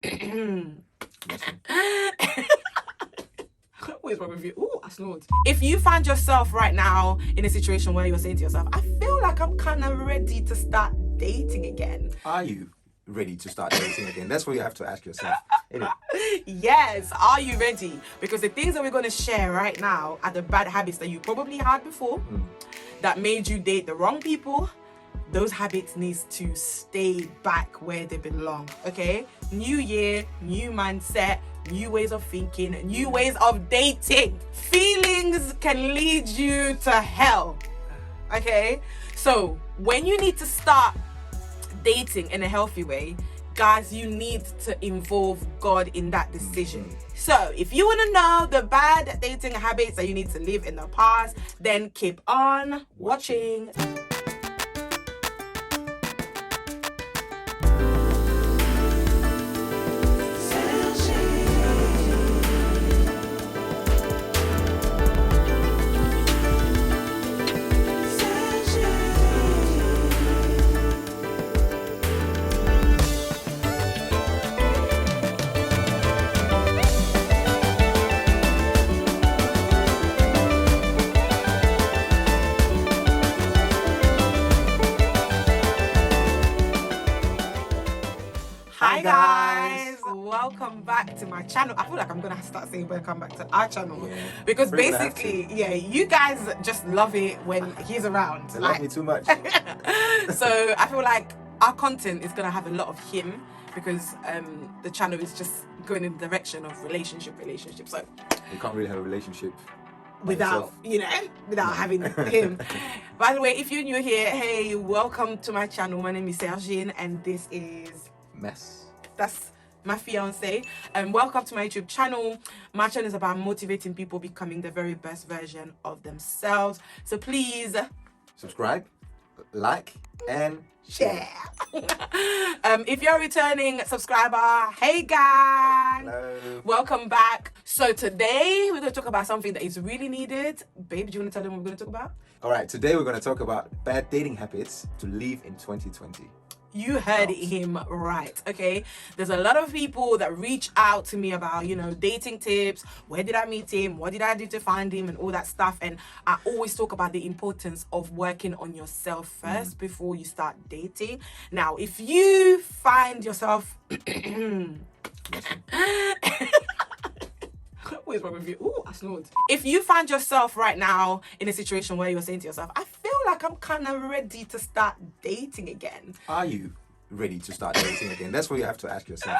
What is wrong with you? Ooh, I snored. If you find yourself right now in a situation where you're saying to yourself, I feel like I'm kind of ready to start dating again. Are you ready to start dating again? That's what you have to ask yourself. Yes, are you ready? Because the things that we're going to share right now are the bad habits that you probably had before that made you date the wrong people. Those habits needs to stay back where they belong, okay? New year, new mindset, new ways of thinking, new ways of dating. Feelings can lead you to hell, okay? So when you need to start dating in a healthy way, guys, you need to involve God in that decision. So if you want to know the bad dating habits that you need to leave in the past, then keep on watching. Hi guys, welcome back to my channel. I feel like I'm gonna start saying welcome back to our channel because basically, you guys just love it when he's around. They love me too much. So I feel like our content is gonna have a lot of him because the channel is just going in the direction of relationship. So You can't really have a relationship without having him. By the way, if you're new here, hey, welcome to my channel. My name is Sergine and this is Mess. That's my fiance, and welcome to my YouTube channel. My channel is about motivating people becoming the very best version of themselves. So please Subscribe, like, and share. If you're a returning subscriber, hey guys, Hello. welcome back. So today we're going to talk about something that is really needed. Babe, do you want to tell them what we're going to talk about? All right, today we're going to talk about bad dating habits to leave in 2020. You heard him right, okay? There's a lot of people that reach out to me about, dating tips. Where did I meet him? What did I do to find him? And all that stuff. And I always talk about the importance of working on yourself first before you start dating. Now, if you find yourself... What is wrong with you? Ooh, I snored. If you find yourself right now in a situation where you're saying to yourself, I feel like I'm kind of ready to start dating again. Are you ready to start dating again? That's what you have to ask yourself.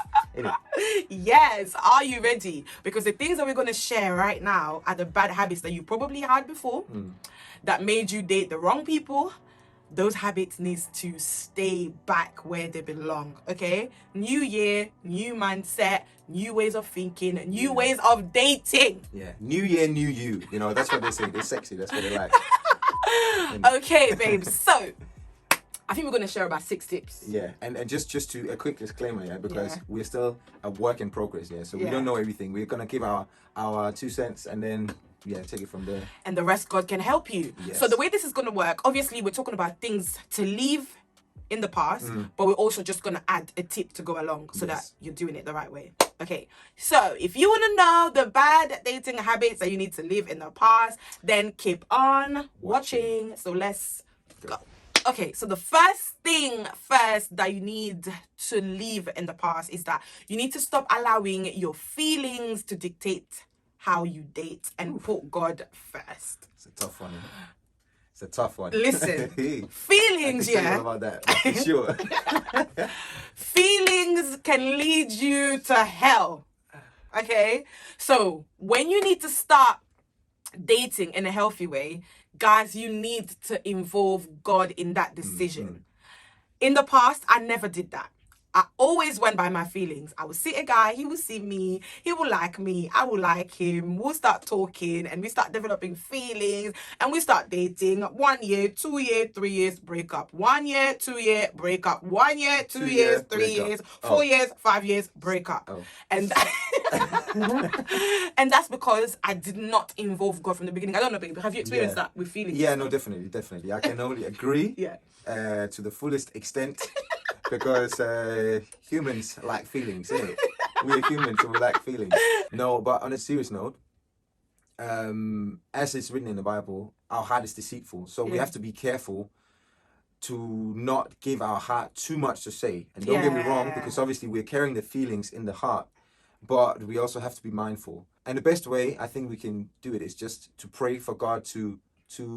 Yes, are you ready? Because the things that we're going to share right now are the bad habits that you probably had before that made you date the wrong people. Those habits needs to stay back where they belong, okay? New year, new mindset, new ways of thinking, new ways of dating. Yeah, new year, new you. That's what they say. They're sexy. That's what they like. Okay, babe. So, I think we're going to share about 6 tips. Yeah, and just to a quick disclaimer, because we're still a work in progress, so we don't know everything. We're going to give our 2 cents and then... take it from there. And the rest, God can help you. Yes. So the way this is going to work, obviously, we're talking about things to leave in the past, but we're also just going to add a tip to go along so that you're doing it the right way. Okay. So if you want to know the bad dating habits that you need to leave in the past, then keep on watching. So let's go. Okay. So the first thing that you need to leave in the past is that you need to stop allowing your feelings to dictate how you date and put God first. It's a tough one. It's a tough one. Listen, feelings, I can all about that, for sure. Feelings can lead you to hell. Okay? So when you need to start dating in a healthy way, guys, you need to involve God in that decision. In the past, I never did that. I always went by my feelings. I would see a guy, he would see me, he would like me, I would like him, we'll start talking and we start developing feelings and we start dating. 1 year, 2 years, 3 years, break up. 1 year, 2 year, break up. 1 year, 2 years, 3 years, 4 years, 5 years, break up. And and that's because I did not involve God from the beginning. I don't know, babe, have you experienced that with feelings? Yeah, no, definitely. I can only agree Yeah. to the fullest extent. because humans like feelings, innit? We're humans, so we like feelings. No, but on a serious note, as it's written in the Bible, our heart is deceitful. So we have to be careful to not give our heart too much to say. And don't get me wrong, because obviously we're carrying the feelings in the heart, but we also have to be mindful. And the best way I think we can do it is just to pray for God to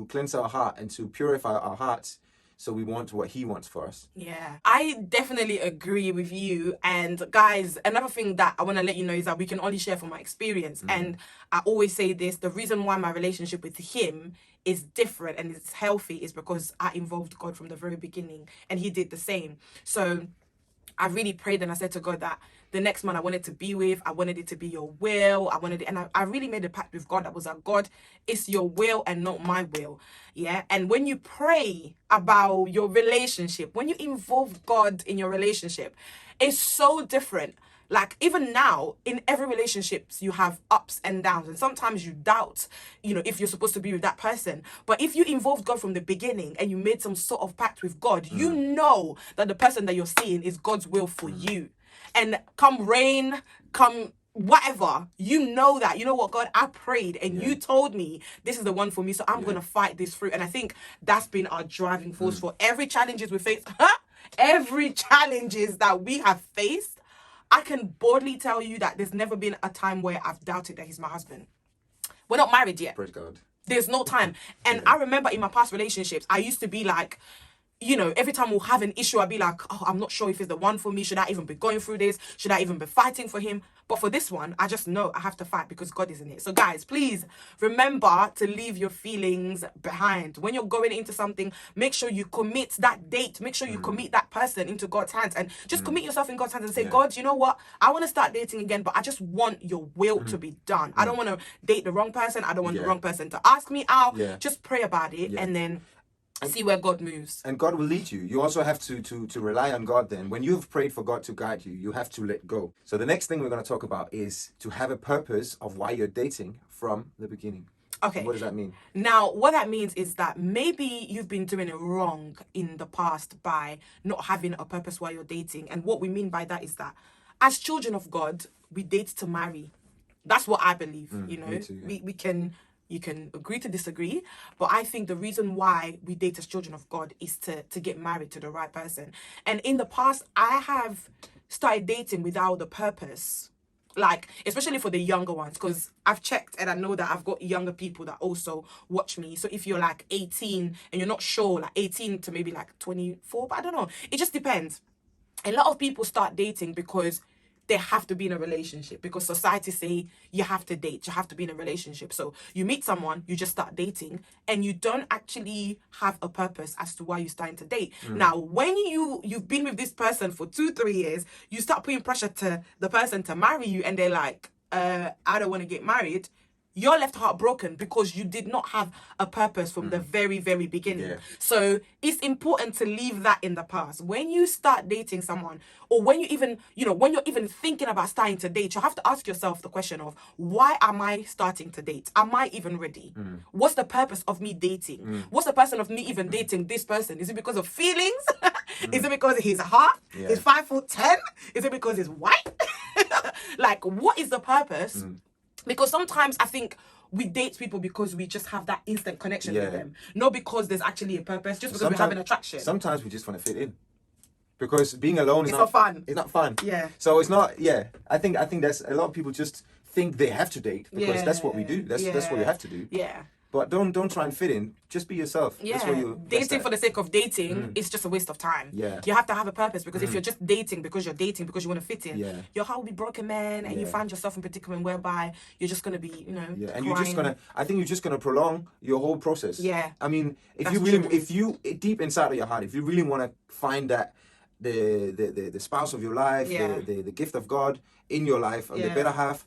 cleanse our heart and to purify our hearts, so we want what he wants for us. Yeah, I definitely agree with you. And guys, another thing that I want to let you know is that we can only share from my experience. And I always say this, the reason why my relationship with him is different and it's healthy is because I involved God from the very beginning, and he did the same. So I really prayed and I said to God that the next man I wanted to be with, I wanted it to be your will. I really made a pact with God that was like, God, it's your will and not my will. Yeah. And when you pray about your relationship, when you involve God in your relationship, it's so different. Like, even now, in every relationship, you have ups and downs. And sometimes you doubt, if you're supposed to be with that person. But if you involved God from the beginning and you made some sort of pact with God, you know that the person that you're seeing is God's will for you. And come rain, come whatever, you know that, you know what, God, I prayed and you told me this is the one for me. So I'm going to fight this through. And I think that's been our driving force for every challenges we face. Every challenges that we have faced. I can boldly tell you that there's never been a time where I've doubted that he's my husband. We're not married yet. Praise God. There's no time. And I remember in my past relationships, I used to be like, every time we'll have an issue, I'll be like, oh, I'm not sure if it's the one for me. Should I even be going through this? Should I even be fighting for him? But for this one, I just know I have to fight because God is in it. So guys, please remember to leave your feelings behind. When you're going into something, make sure you commit that date. Make sure you commit that person into God's hands and just commit yourself in God's hands and say, God, you know what? I want to start dating again, but I just want your will to be done. I don't want to date the wrong person. I don't want the wrong person to ask me out. Just pray about it and then see where God moves. And God will lead you. You also have to rely on God then. When you've prayed for God to guide you, you have to let go. So the next thing we're going to talk about is to have a purpose of why you're dating from the beginning. Okay. What does that mean? Now, what that means is that maybe you've been doing it wrong in the past by not having a purpose while you're dating. And what we mean by that is that as children of God, we date to marry. That's what I believe, Me too, yeah. You can agree to disagree, but I think the reason why we date as children of God is to get married to the right person. And in the past, I have started dating without the purpose, like, especially for the younger ones, because I've checked and I know that I've got younger people that also watch me. So if you're like 18 and you're not sure, like 18 to maybe like 24, but I don't know. It just depends. A lot of people start dating because they have to be in a relationship, because society say you have to date, you have to be in a relationship. So you meet someone, you just start dating, and you don't actually have a purpose as to why you're starting to date. Now, when you've been with this person for 2-3 years, you start putting pressure to the person to marry you, and they're like, I don't want to get married. You're left heartbroken because you did not have a purpose from the very, very beginning. Yeah. So it's important to leave that in the past. When you start dating someone, or when you even, when you're even thinking about starting to date, you have to ask yourself the question of, why am I starting to date? Am I even ready? What's the purpose of me dating? What's the purpose of me even dating this person? Is it because of feelings? Is it because he's hot? He's 5'10"? Is it because he's white? Like, what is the purpose? Because sometimes I think we date people because we just have that instant connection with them. Not because there's actually a purpose, just because we have an attraction. Sometimes we just want to fit in. Because being alone is not fun. It's not fun. Yeah. So it's not, I think that's, a lot of people just think they have to date because that's what we do. That's what you have to do. Yeah. But don't try and fit in. Just be yourself. Yeah. That's what you dating for the sake of dating is just a waste of time. Yeah. You have to have a purpose, because if you're just dating because you want to fit in, your heart will be broken, man, and you find yourself in a predicament whereby you're just gonna be, and you're just gonna prolong your whole process. Yeah. I mean, if you deep inside of your heart, if you really want to find that the spouse of your life, the gift of God in your life, or the better half,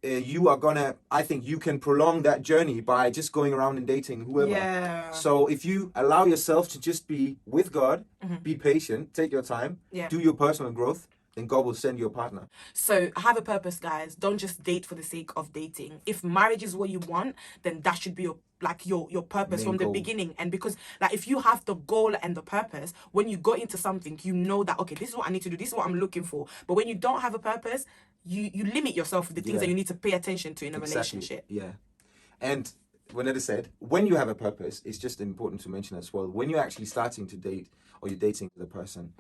I think you can prolong that journey by just going around and dating whoever. Yeah. So if you allow yourself to just be with God, be patient, take your time, do your personal growth, then God will send you a partner. So have a purpose, guys. Don't just date for the sake of dating. If marriage is what you want, then that should be your purpose Main from the goal. beginning. And because like if you have the goal and the purpose, when you go into something, you know that okay, this is what I need to do, this is what I'm looking for. But when you don't have a purpose, you limit yourself with the things Yeah. that you need to pay attention to in a Exactly. relationship. Yeah. And Vanessa said, when you have a purpose, it's just important to mention as well, when you're actually starting to date or you're dating the person,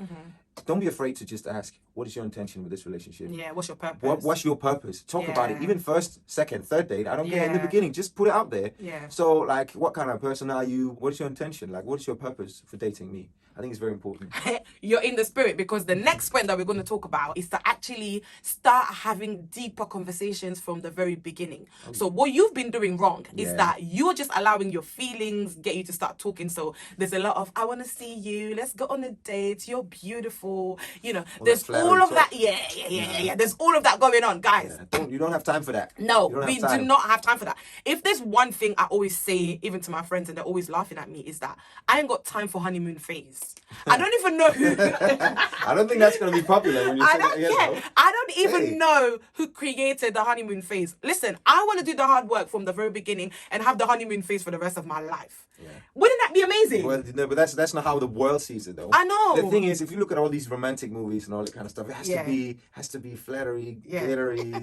don't be afraid to just ask, what is your intention with this relationship? Yeah, what's your purpose? What's your purpose? Talk about it. Yeah. Even first, second, third date. I don't care in the Yeah. beginning. Just put it out there. Yeah. So, like, what kind of person are you? What is your intention? Like, what is your purpose for dating me? I think it's very important. You're in the spirit, because the next point that we're going to talk about is to actually start having deeper conversations from the very beginning. So what you've been doing wrong is Yeah. that you're just allowing your feelings get you to start talking. So there's a lot of, I want to see you, let's go on a date, you're beautiful, you know, there's flattery all of talk. that. Yeah. There's all of that going on, guys. Yeah. You don't have time for that. No, You don't we have time. do not have time for that. If there's one thing I always say, even to my friends, and they're always laughing at me, is that I ain't got time for honeymoon phase. I don't even know who. I don't think that's going to be popular when you I say don't that. care. I don't even Hey. know who created the honeymoon phase. Listen, I want to do the hard work from the very beginning and have the honeymoon phase for the rest of my life. Yeah. Wouldn't that be amazing? Well, no, but that's not how the world sees it, though. I know. The thing is, if you look at all these romantic movies and all that kind of stuff, it Yeah. has to be flattery, Yeah. glittery,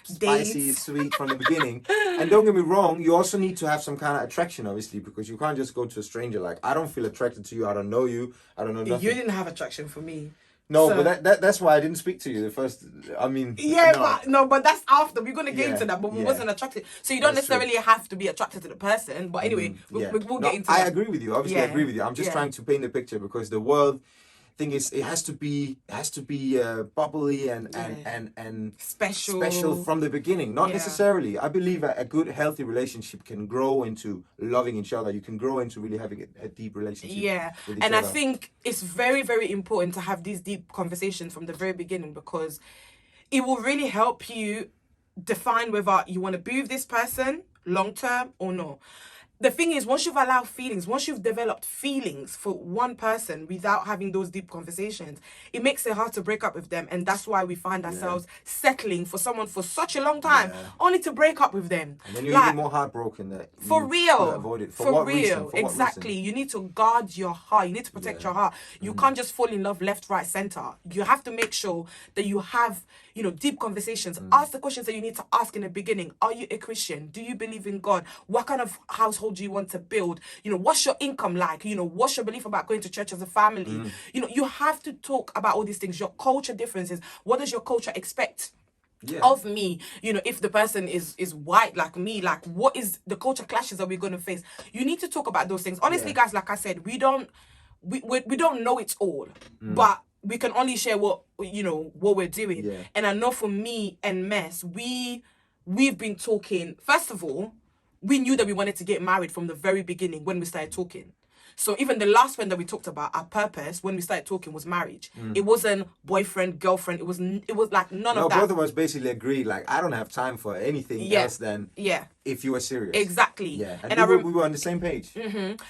spicy, Dates. sweet from the beginning. And don't get me wrong, you also need to have some kind of attraction, obviously, because you can't just go to a stranger like, I don't feel attracted to you, I don't know you, I don't know nothing. You didn't have attraction for me. No, So- but that's why I didn't speak to you the first. I mean, Yeah, but that's after. We're gonna get Yeah, into that, but we yeah. wasn't attracted. So you don't That's true. necessarily have to be attracted to the person. But anyway, Yeah. we'll No, get into I that. agree with you. Obviously, I Yeah. agree with you. I'm just Yeah. trying to paint the picture because the world thing is it has to be bubbly and Special. from the beginning. Not Yeah. necessarily. I believe a good healthy relationship can grow into loving each other. You can grow into really having a deep relationship. Yeah, with each and I other. think it's very, very important to have these deep conversations from the very beginning, because it will really help you define whether you want to be with this person long term or not. The thing is, once you've allowed feelings, once you've developed feelings for one person without having those deep conversations, it makes it hard to break up with them. And that's why we find ourselves settling for someone for such a long time, only to break up with them. And then you're even more heartbroken that For you real. could avoid it. For what real. reason? For what Exactly. reason? You need to guard your heart. You need to protect your heart. You can't just fall in love left, right, center. You have to make sure that you have, deep conversations. Ask the questions that you need to ask in the beginning. Are you a Christian? Do you believe in God? What kind of household do you want to build? What's your income like? What's your belief about going to church as a family? You have to talk about all these things. Your culture differences. What does your culture expect of me? If the person is white like me, like what is the culture clashes that we're going to face? You need to talk about those things. Honestly, guys, like I said, we don't know it all, but we can only share what we're doing. Yeah. And I know for me and Mess, we've been talking. First of all, we knew that we wanted to get married from the very beginning when we started talking. So even the last one that we talked about, our purpose when we started talking was marriage. It wasn't boyfriend, girlfriend. It was like none of that. Both of us basically agreed, like, I don't have time for anything else than if you were serious. Exactly. Yeah. And we were on the same page.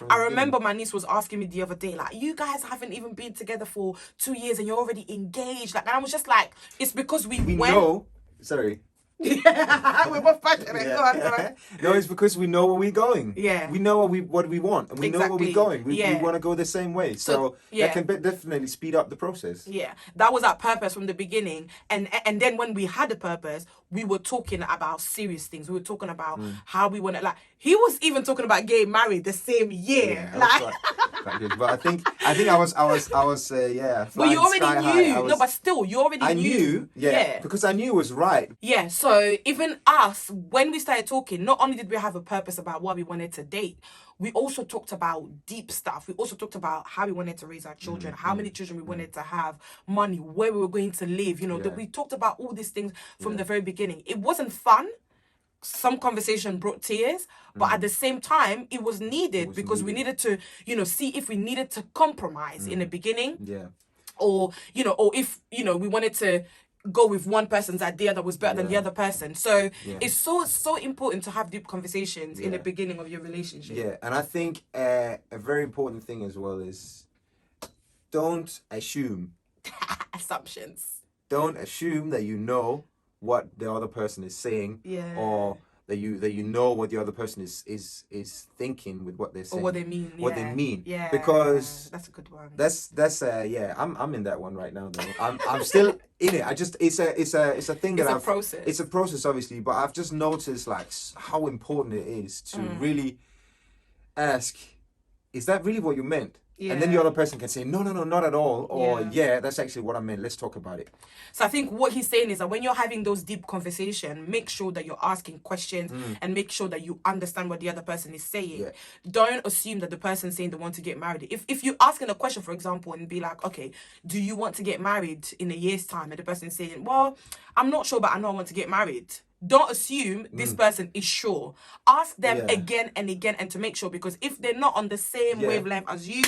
I remember my niece was asking me the other day, like, you guys haven't even been together for 2 years and you're already engaged. Like, and I was just like, it's because we went. know. Sorry. We're both passionate. Go on. No, it's because we know where we're going. Yeah. We know what we want, and we know where we're going. We want to go the same way. So that can definitely speed up the process. Yeah, that was our purpose from the beginning, and then when we had a purpose, we were talking about serious things. We were talking about how we want to, like, he was even talking about getting married the same year. Quite good. But I think I was But you already flying knew. No, but still, you already I knew. knew, because I knew it was right. Yeah, so even us, when we started talking, not only did we have a purpose about what we wanted to date, we also talked about deep stuff. We also talked about how we wanted to raise our children, how many children we wanted to have, money, where we were going to live. That we talked about all these things from the very beginning. It wasn't fun. Some conversation brought tears, but at the same time, it was needed because we needed to, see if we needed to compromise in the beginning. Yeah. Or if, we wanted to go with one person's idea that was better than the other person. So it's so important to have deep conversations in the beginning of your relationship. Yeah, and I think a very important thing as well is don't assume. Assumptions. don't assume that you know what the other person is saying, Yeah. or that you know what the other person is thinking with what they're saying, or what they mean. what they mean. Yeah. Because that's a good one. that's yeah. I'm in that one right now though. I'm still in it. I just it's a thing that It's a I've process. It's a process, obviously, but I've just noticed like how important it is to really ask, is that really what you meant? Yeah. And then the other person can say, no, not at all. Or, yeah, that's actually what I meant. Let's talk about it. So I think what he's saying is that when you're having those deep conversations, make sure that you're asking questions and make sure that you understand what the other person is saying. Yeah. Don't assume that the person's saying they want to get married. If you're asking a question, for example, and be like, okay, do you want to get married in a year's time? And the person is saying, well, I'm not sure, but I know I want to get married. Don't assume this person is sure. Ask them again and again, and to make sure, because if they're not on the same wavelength as you,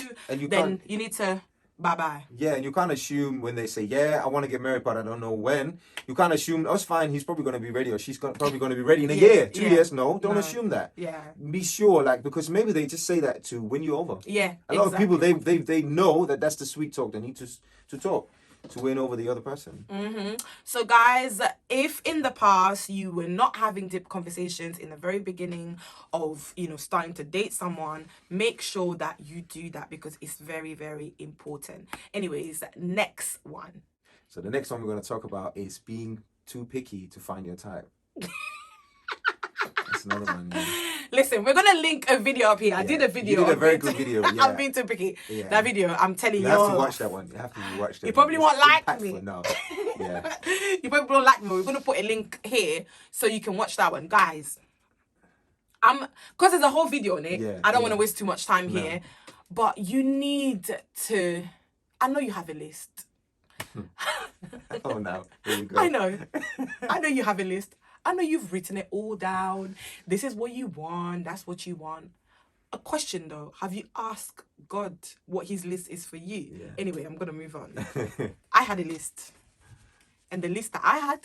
then you need to bye-bye. Yeah, and you can't assume when they say, yeah, I want to get married, but I don't know when. You can't assume, oh, it's fine, he's probably going to be ready, or she's probably going to be ready in a year, 2 years. No, don't assume that. Yeah. Be sure, like, because maybe they just say that to win you over. Yeah, A lot of people, they know that that's the sweet talk they need to talk to win over the other person. So guys, if in the past you were not having deep conversations in the very beginning of, starting to date someone, make sure that you do that, because it's very, very important. Anyways, next one. So the next one we're going to talk about is being too picky to find your type. That's another one. Man. Listen, we're gonna link a video up here. I did a video. You did a very good video. Yeah. I'm being too picky. Yeah. That video, I'm telling you. You have to watch that one. You have to watch that. You probably won't like me. No. Yeah. You probably won't like me. We're gonna put a link here so you can watch that one, guys. Because there's a whole video on it. Yeah, I don't want to waste too much time here, but you need to. I know you have a list. Oh no. Here you go. I know you have a list. I know you've written it all down. This is what you want. That's what you want. A question though, have you asked God what his list is for you? Yeah. Anyway, I'm going to move on. I had a list. And the list that I had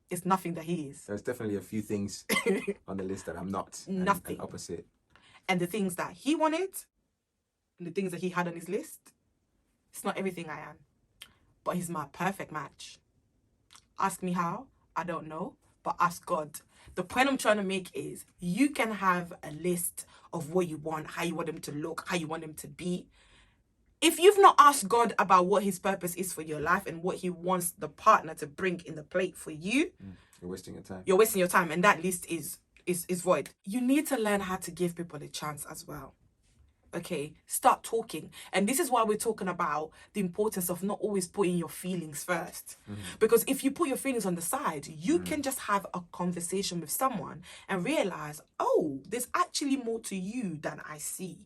is nothing that he is. There's definitely a few things on the list that I'm not. Nothing. And opposite. And the things that he wanted, and the things that he had on his list, it's not everything I am. But he's my perfect match. Ask me how? I don't know. But ask God. The point I'm trying to make is you can have a list of what you want, how you want him to look, how you want him to be. If you've not asked God about what his purpose is for your life and what he wants the partner to bring in the plate for you, you're wasting your time. You're wasting your time, and that list is void. You need to learn how to give people a chance as well. Okay, start talking. And this is why we're talking about the importance of not always putting your feelings first. Because if you put your feelings on the side, you can just have a conversation with someone and realize, oh, there's actually more to you than I see.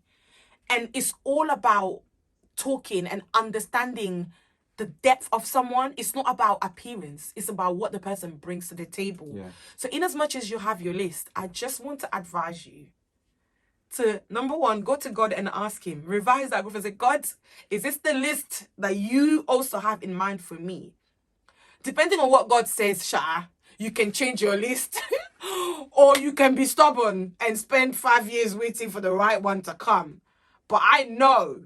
And it's all about talking and understanding the depth of someone. It's not about appearance. It's about what the person brings to the table. Yeah. So in as much as you have your list, I just want to advise you to, number one, go to God and ask him, revise that group and say, God, is this the list that you also have in mind for me? Depending on what God says, Sha, you can change your list or you can be stubborn and spend 5 years waiting for the right one to come. But I know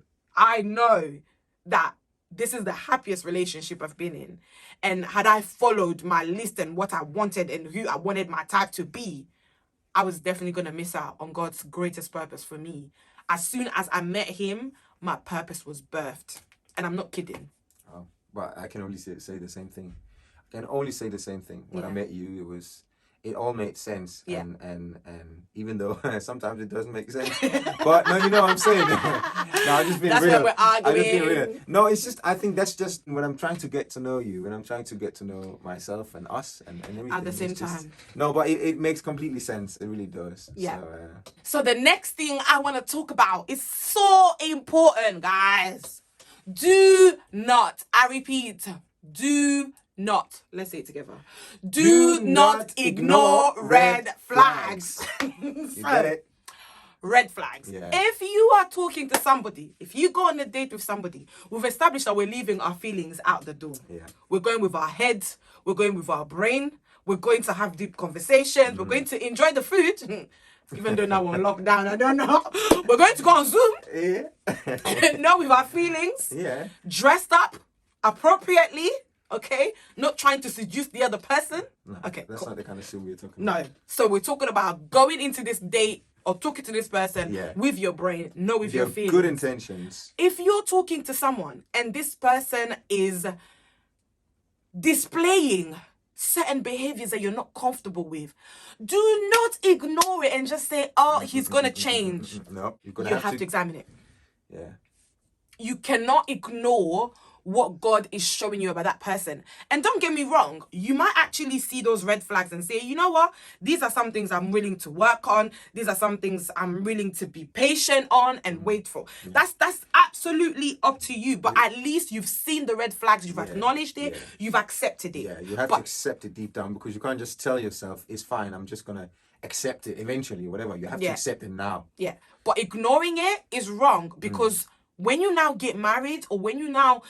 that this is the happiest relationship I've been in. And had I followed my list and what I wanted and who I wanted my type to be, I was definitely going to miss out on God's greatest purpose for me. As soon as I met him, my purpose was birthed. And I'm not kidding. Oh, but I can only say the same thing. I can only say the same thing. When I met you, it all made sense. Yeah. And even though sometimes it doesn't make sense. But no, you know what I'm saying? No, I'm just being That's real. why we're arguing. I'm just being real. No, it's just, I think that's just when I'm trying to get to know you, when I'm trying to get to know myself and us and everything. At the same it's just, time. No, but it makes completely sense. It really does. Yeah. So, So the next thing I want to talk about is so important, guys. Do not, I repeat, do not, let's say it together. Do not ignore red flags. You get it? Red flags. Yeah. If you are talking to somebody, if you go on a date with somebody, we've established that we're leaving our feelings out the door. Yeah. We're going with our heads. We're going with our brain. We're going to have deep conversations. We're going to enjoy the food. Even though now we're on lockdown, I don't know. We're going to go on Zoom. Yeah. Not with our feelings. Yeah. Dressed up appropriately. Okay? Not trying to seduce the other person. No, Okay, that's cool. not the kind of sin we're talking about. No. So we're talking about going into this date or talking to this person with your brain, not with your feelings. Good intentions. If you're talking to someone and this person is displaying certain behaviors that you're not comfortable with, do not ignore it and just say, oh, he's going to change. No, You have to examine it. Yeah. You cannot ignore what God is showing you about that person. And don't get me wrong, you might actually see those red flags and say, you know what? These are some things I'm willing to work on. These are some things I'm willing to be patient on and wait for. Yeah. That's absolutely up to you. But at least you've seen the red flags, you've acknowledged it, you've accepted it. Yeah, you have to accept it deep down, because you can't just tell yourself, it's fine, I'm just going to accept it eventually, whatever. You have to accept it now. Yeah. But ignoring it is wrong, because when you now get married, or when you now,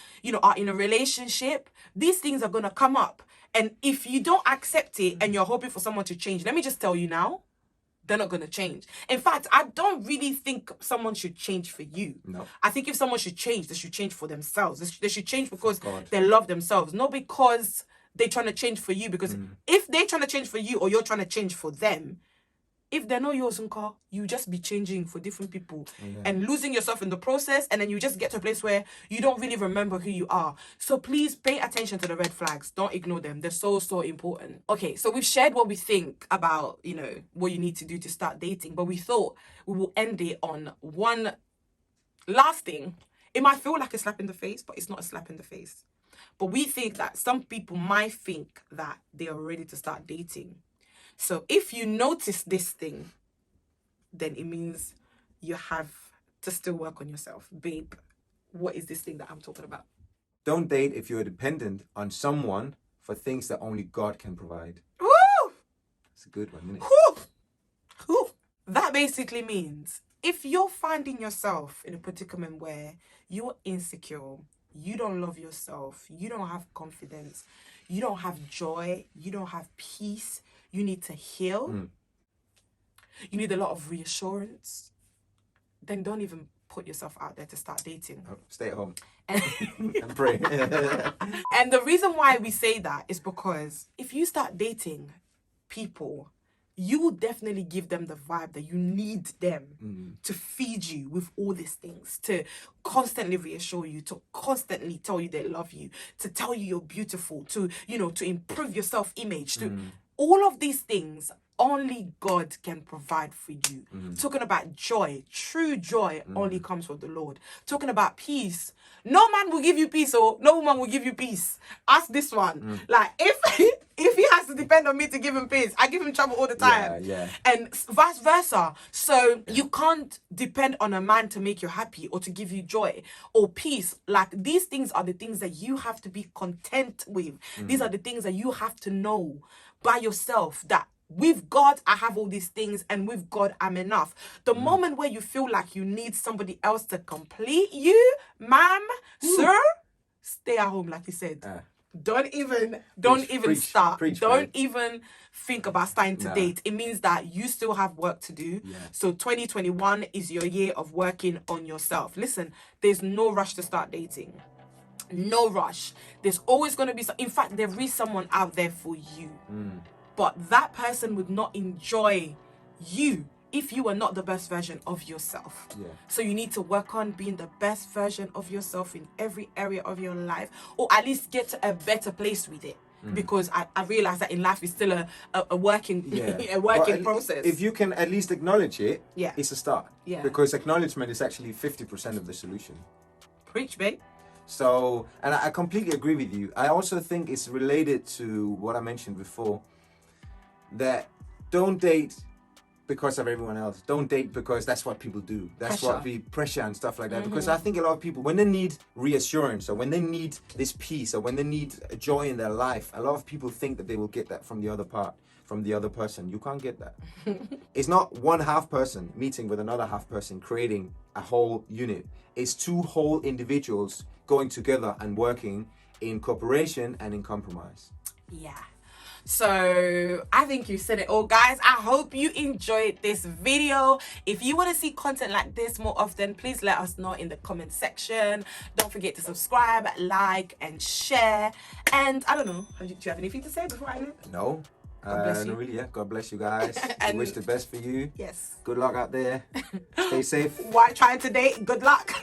are in a relationship, these things are going to come up. And if you don't accept it and you're hoping for someone to change, let me just tell you now, they're not going to change. In fact, I don't really think someone should change for you. No. I think if someone should change, they should change for themselves. They should change because they love themselves, not because they're trying to change for you. Because if they're trying to change for you, or you're trying to change for them, if they're not yours, you just be changing for different people and losing yourself in the process. And then you just get to a place where you don't really remember who you are. So please pay attention to the red flags. Don't ignore them. They're so, so important. Okay, so we've shared what we think about, what you need to do to start dating. But we thought we will end it on one last thing. It might feel like a slap in the face, but it's not a slap in the face. But we think that some people might think that they are ready to start dating. So if you notice this thing, then it means you have to still work on yourself. Babe, what is this thing that I'm talking about? Don't date if you're dependent on someone for things that only God can provide. Woo! It's a good one, isn't it? Woo! Woo! That basically means if you're finding yourself in a predicament where you're insecure, you don't love yourself, you don't have confidence, you don't have joy, you don't have peace, you need to heal, you need a lot of reassurance, then don't even put yourself out there to start dating. Stay at home and pray. And the reason why we say that is because if you start dating people, you will definitely give them the vibe that you need them to feed you with all these things, to constantly reassure you, to constantly tell you they love you, to tell you you're beautiful, to, to improve your self-image, to all of these things. Only God can provide for you. Talking about joy, true joy only comes from the Lord. Talking about peace, no man will give you peace, or no woman will give you peace. Ask this one. Like, if he has to depend on me to give him peace, I give him trouble all the time. Yeah. And vice versa. So you can't depend on a man to make you happy or to give you joy or peace. Like, these things are the things that you have to be content with. These are the things that you have to know by yourself, that with God, I have all these things, and with God, I'm enough. The moment where you feel like you need somebody else to complete you, ma'am, sir, stay at home, like you said. Don't even start. Don't even think about starting to date. It means that you still have work to do. So 2021 is your year of working on yourself. Listen, there's no rush to start dating. No rush. There's always going to be in fact, there is someone out there for you. But that person would not enjoy you if you are not the best version of yourself. So you need to work on being the best version of yourself in every area of your life, or at least get to a better place with it. Because I realize that in life is still a working process. If you can at least acknowledge it, it's a start. Because acknowledgement is actually 50% of the solution. Preach, babe. So, and I completely agree with you. I also think it's related to what I mentioned before, that don't date because of everyone else. Don't date because that's what people do. That's what we pressure and stuff like that. Because I think a lot of people, when they need reassurance, or when they need this peace, or when they need joy in their life, a lot of people think that they will get that from the other person. You can't get that. It's not one half person meeting with another half person creating a whole unit. It's two whole individuals going together and working in cooperation and in compromise. Yeah. So I think you said it all, guys. I hope you enjoyed this video. If you want to see content like this more often, please let us know in the comment section. Don't forget to subscribe, like, and share. And I don't know, do you have anything to say before I do? No. God bless you. No, really, yeah. God bless you guys. And we wish the best for you. Yes. Good luck out there. Stay safe. While trying to date, good luck.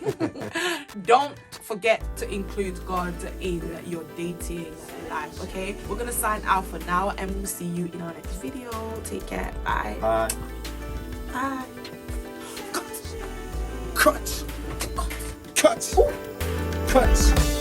Don't forget to include God in your dating life, okay? We're going to sign out for now, and we'll see you in our next video. Take care. Bye. Bye. Bye. Cut. Cut. Cut. Cut.